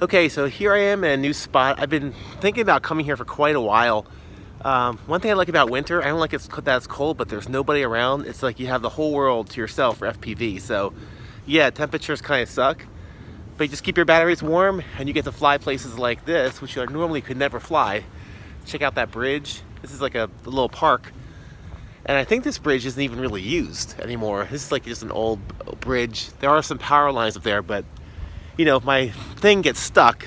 Okay, so here I am in a new spot. I've been thinking about coming here for quite a while. One thing I like about winter, I don't like that it's cold, but there's nobody around. It's like you have the whole world to yourself for FPV. So yeah, temperatures kind of suck, but you just keep your batteries warm and you get to fly places like this, which you normally could never fly. Check out that bridge. This is like a little park. And I think this bridge isn't even really used anymore. This is like just an old bridge. There are some power lines up there, but you know, if my thing gets stuck,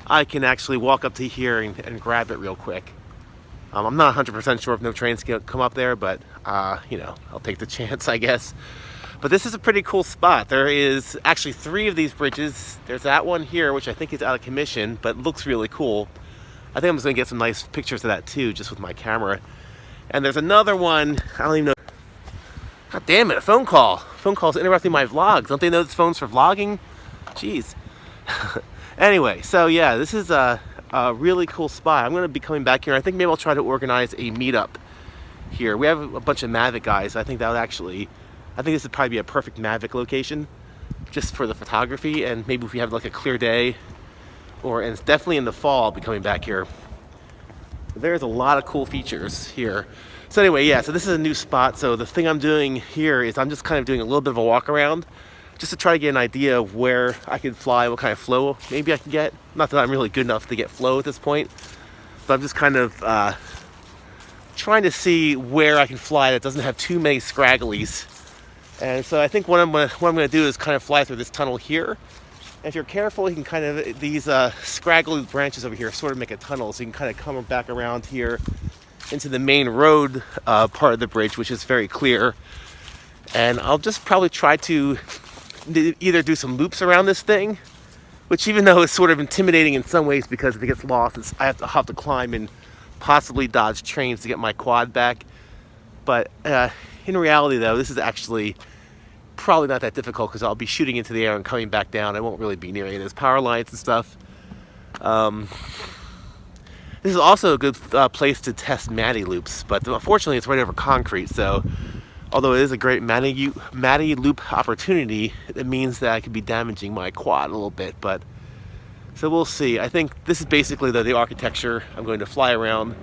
I can actually walk up to here and grab it real quick. I'm not 100% sure if no trains can come up there, but you know, I'll take the chance, I guess. But this is a pretty cool spot. There is actually 3 of these bridges. There's that one here, which I think is out of commission, but looks really cool. I think I'm just gonna get some nice pictures of that too, just with my camera. And there's another one, I don't even know. God damn it, a phone call. Phone call's interrupting my vlogs. Don't they know this phone's for vlogging? Jeez. Anyway, so yeah, this is a really cool spot. I'm going to be coming back here. I think maybe I'll try to organize a meetup here. We have a bunch of Mavic guys. I think this would probably be a perfect Mavic location just for the photography. And maybe if we have like a clear day, and it's definitely in the fall, I'll be coming back here. There's a lot of cool features here. So anyway, yeah, so this is a new spot. So the thing I'm doing here is I'm just kind of doing a little bit of a walk around, just to try to get an idea of where I can fly, what kind of flow maybe I can get. Not that I'm really good enough to get flow at this point, but I'm just kind of trying to see where I can fly that doesn't have too many scragglies. And so I think what I'm gonna do is kind of fly through this tunnel here. And if you're careful, you can kind of, these scraggly branches over here sort of make a tunnel, so you can kind of come back around here into the main road part of the bridge, which is very clear. And I'll just probably try to either do some loops around this thing, which even though it's sort of intimidating in some ways because if it gets lost, I have to climb and possibly dodge trains to get my quad back. But in reality though, this is actually probably not that difficult because I'll be shooting into the air and coming back down. I won't really be near any of those power lines and stuff. This is also a good place to test Matty loops, but unfortunately it's right over concrete, so although it is a great Matty loop opportunity, it means that I could be damaging my quad a little bit, but so we'll see. I think this is basically the architecture. I'm going to fly around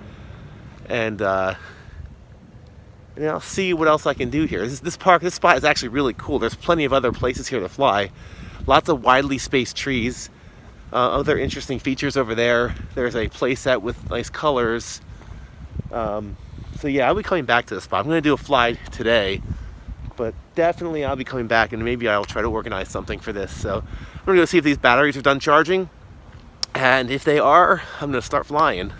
and I'll see what else I can do here. This spot is actually really cool. There's plenty of other places here to fly. Lots of widely spaced trees. Other interesting features over there. There's a playset with nice colors. So yeah, I'll be coming back to this spot. I'm going to do a fly today, but definitely I'll be coming back and maybe I'll try to organize something for this. So I'm going to go see if these batteries are done charging. And if they are, I'm going to start flying.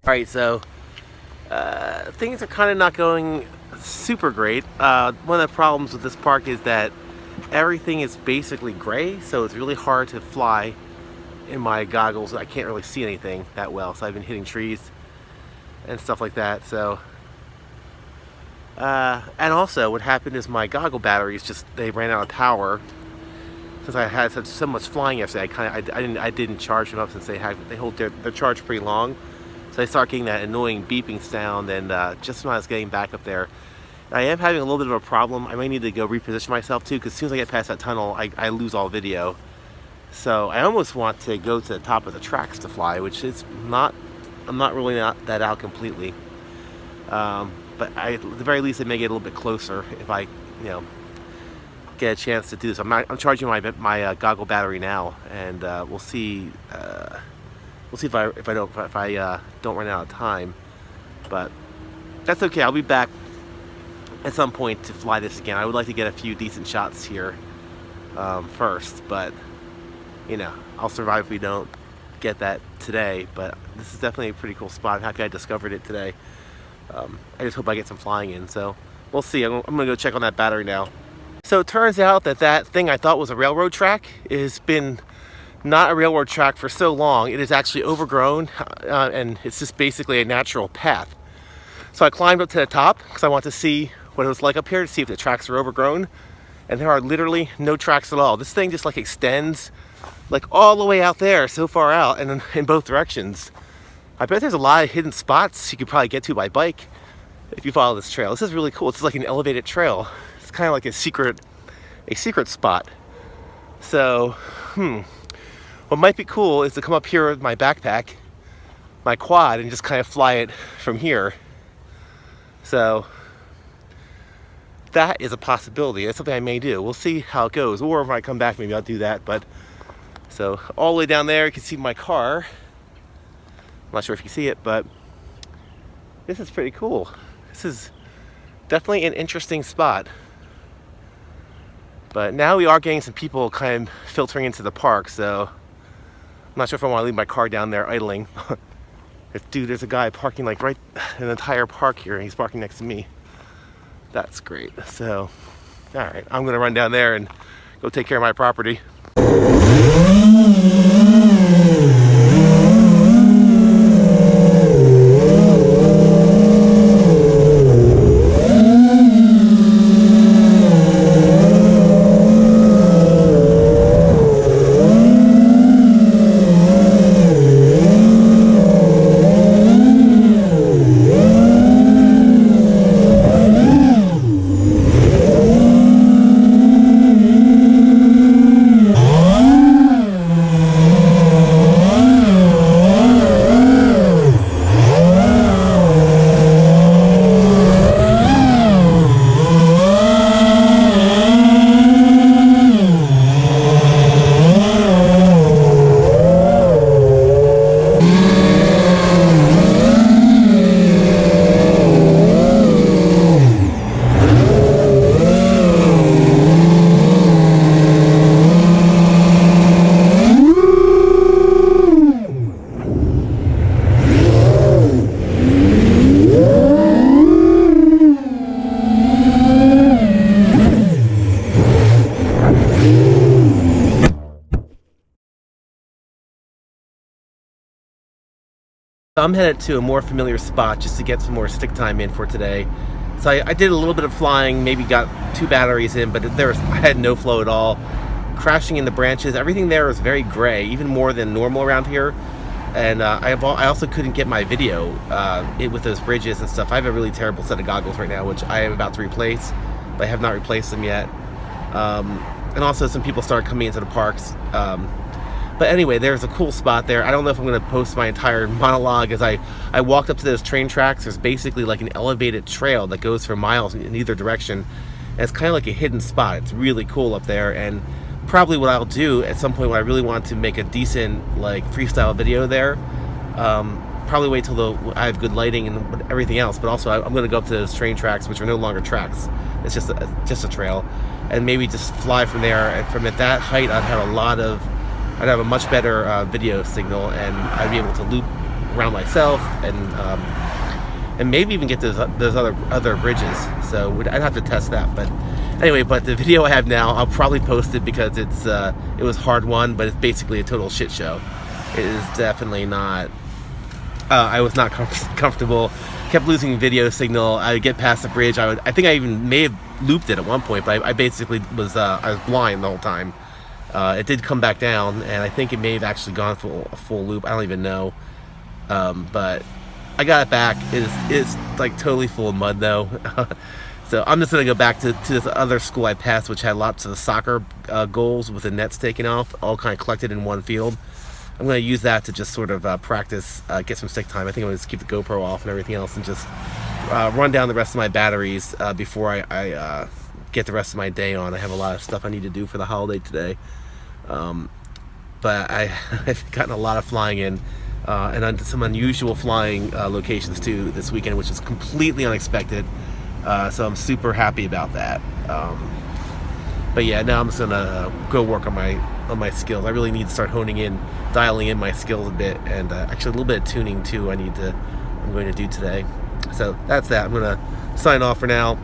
Alright, so things are kind of not going super great. One of the problems with this park is that everything is basically gray, so it's really hard to fly in my goggles. I can't really see anything that well, so I've been hitting trees and stuff like that. So and also what happened is my goggle batteries they ran out of power. Since I had so much flying yesterday, I didn't charge them up since they hold their charge pretty long. So I start getting that annoying beeping sound, and just when I was getting back up there, I am having a little bit of a problem. I may need to go reposition myself too, because as soon as I get past that tunnel, I lose all video. So I almost want to go to the top of the tracks to fly, which is not, I'm not really that out completely. But at the very least, it may get a little bit closer if I, get a chance to do this. I'm charging my goggle battery now, and we'll see. We'll see if I don't run out of time, but that's okay. I'll be back at some point to fly this again. I would like to get a few decent shots here first, but I'll survive if we don't get that today. But this is definitely a pretty cool spot. I'm happy I discovered it today. I just hope I get some flying in. So we'll see. I'm gonna go check on that battery now. So it turns out that thing I thought was a railroad track has been not a railroad track for so long, it is actually overgrown, and it's just basically a natural path. So I climbed up to the top because I want to see what it was like up here, to see if the tracks are overgrown. And there are literally no tracks at all. This thing just like extends like all the way out there, so far out, and in both directions. I bet there's a lot of hidden spots you could probably get to by bike if you follow this trail. This is really cool. It's like an elevated trail. It's kind of like a secret spot. So, what might be cool is to come up here with my backpack, my quad, and just kind of fly it from here. So that is a possibility. That's something I may do. We'll see how it goes. Or if I come back, maybe I'll do that. But so all the way down there, you can see my car. I'm not sure if you see it, but this is pretty cool. This is definitely an interesting spot. But now we are getting some people kind of filtering into the park, so I'm not sure if I want to leave my car down there idling. Dude, there's a guy parking like right an entire park here, and he's parking next to me. That's great. So, all right, I'm gonna run down there and go take care of my property. I'm headed to a more familiar spot just to get some more stick time in for today. So I did a little bit of flying, maybe got 2 batteries in, but I had no flow at all. Crashing in the branches, everything there was very gray, even more than normal around here. And I also couldn't get my video with those bridges and stuff. I have a really terrible set of goggles right now, which I am about to replace, but I have not replaced them yet. And also some people started coming into the parks. But anyway, there's a cool spot there. I don't know if I'm going to post my entire monologue as I walked up to those train tracks. There's basically like an elevated trail that goes for miles in either direction. And it's kind of like a hidden spot. It's really cool up there. And probably what I'll do at some point when I really want to make a decent like freestyle video there, probably wait till I have good lighting and everything else. But also I'm going to go up to those train tracks, which are no longer tracks. It's just a trail. And maybe just fly from there. And from at that height, I'd have a much better video signal, and I'd be able to loop around myself and maybe even get those other bridges. So I'd have to test that. But anyway, the video I have now, I'll probably post it because it was hard won, but it's basically a total shit show. It is definitely not. I was not comfortable. Kept losing video signal. I would get past the bridge. I think I even may have looped it at one point, but I basically was blind the whole time. It did come back down, and I think it may have actually gone for a full loop. I don't even know. But I got it back. It's like totally full of mud though. So I'm just going to go back to this other school I passed, which had lots of soccer goals with the nets taken off, all kind of collected in one field. I'm going to use that to just sort of practice, get some stick time. I think I'm going to just keep the GoPro off and everything else and just run down the rest of my batteries before I get the rest of my day on. I have a lot of stuff I need to do for the holiday today. But I've gotten a lot of flying in and on some unusual flying locations too this weekend, which is completely unexpected. So I'm super happy about that. But yeah, now I'm just gonna go work on my skills. I really need to start dialing in my skills a bit, and actually a little bit of tuning too. I'm going to do today. So that's that. I'm gonna sign off for now.